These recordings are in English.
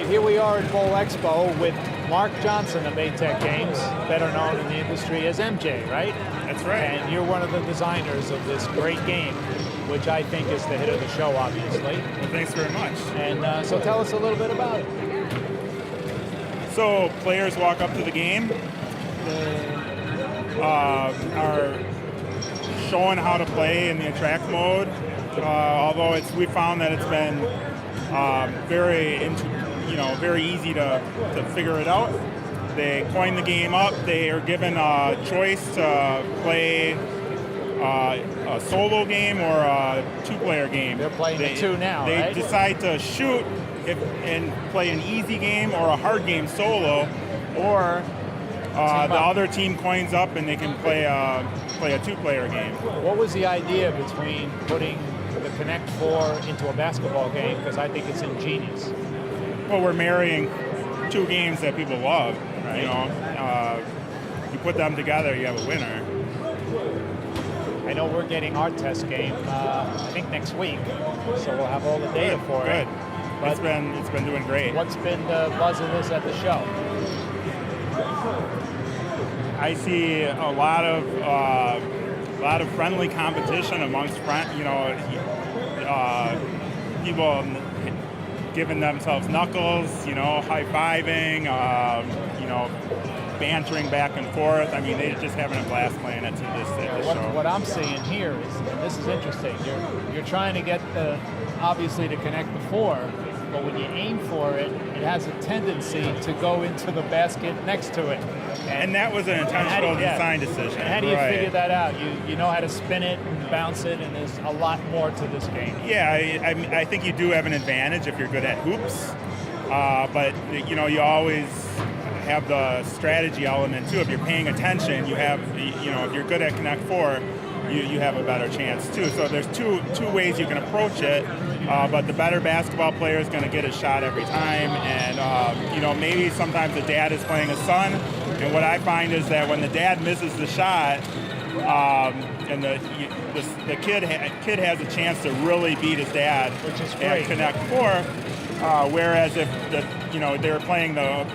Here we are at Bowl Expo with Mark Johnson of Maytech Games, better known in the industry as MJ, right? That's right. And you're one of the designers of this great game, which I think is the hit of the show, obviously. Well, thanks very much. And so tell us a little bit about it. So players walk up to the game, are showing how to play in the attract mode. Although we found that it's been very easy to figure it out. They coin the game up. They are given a choice to play a solo game or a two-player game. They're playing the two now, They right? decide to shoot and play an easy game or a hard game solo, or the other team coins up and they can play a two-player game. What was the idea between putting the Connect4 into a basketball game? Because I think it's ingenious. Well, we're marrying two games that people love. Right. You know, you put them together, you have a winner. I know we're getting our test game, I think next week, so we'll have all the data for it. But it's been doing great. What's been the buzz of this at the show? I see a lot of friendly competition amongst people giving themselves knuckles, high-fiving, bantering back and forth. I mean, they're just having a blast playing at this show. What I'm seeing here is, and this is interesting, you're trying to get obviously to connect the four, but when you aim for it, it has a tendency to go into the basket next to it. And that was an intentional design decision. And how do you figure that out? You know how to spin it and bounce it, and there's a lot more to this game. Yeah, I think you do have an advantage if you're good at hoops, but you always have the strategy element too. If you're paying attention, you have, if you're good at Connect4, you have a better chance too. So there's two ways you can approach it, but the better basketball player is going to get a shot every time, and maybe sometimes the dad is playing his son, and what I find is that when the dad misses the shot, and the kid has a chance to really beat his dad, which is great. At Connect4, whereas if they're playing the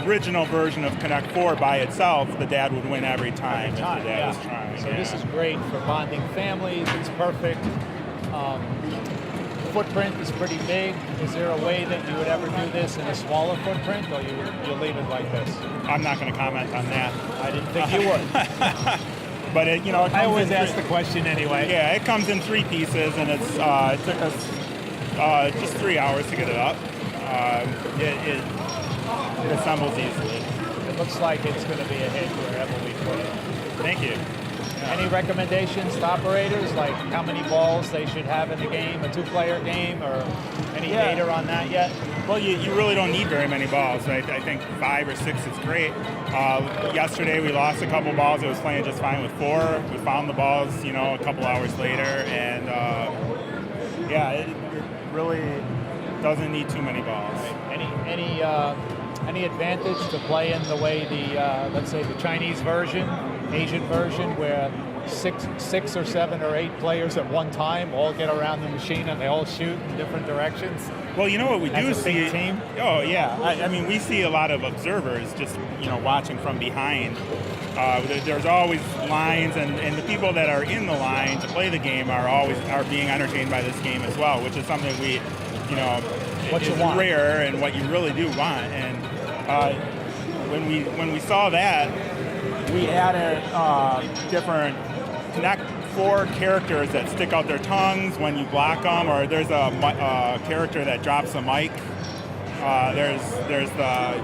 original version of Connect4 by itself, the dad would win every time. So this is great for bonding families. It's perfect. Footprint is pretty big. Is there a way that you would ever do this in a smaller footprint, or you'll leave it like this? I'm not going to comment on that. I didn't think you would. But it comes I always ask the question anyway. Yeah, it comes in 3 pieces, and it took us just 3 hours to get it up. It assembles easily. It looks like it's going to be a hit wherever we put it. Thank you. Any recommendations to operators, like how many balls they should have in the game, a two-player game, or any data on that yet? Well, you really don't need very many balls. I think 5 or 6 is great. Yesterday we lost a couple balls. It was playing just fine with 4. We found the balls, a couple hours later, and it really doesn't need too many balls. Any advantage to playing the way let's say the Chinese version, Asian version, where 6 or 7 or 8 players at one time all get around the machine and they all shoot in different directions? Well, what we do see. Big team? Oh yeah, I mean we see a lot of observers just watching from behind. There's always lines, and the people that are in the line to play the game are being entertained by this game as well, which is something we is rare and what you really do want. And when we saw that, we added different Connect4 characters that stick out their tongues when you block them, or there's a character that drops a mic. There's the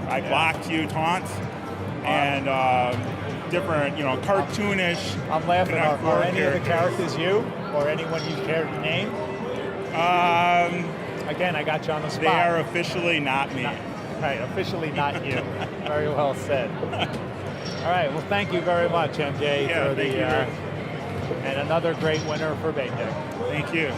"I blocked you" taunt, and different cartoonish. I'm laughing. Are any of the characters you, or anyone you care to name? Again, I got you on the spot. They are officially not me. Right, officially not you. Very well said. All right, well, thank you very much, MJ, for thank you. and another great winner for Maytech. Thank you.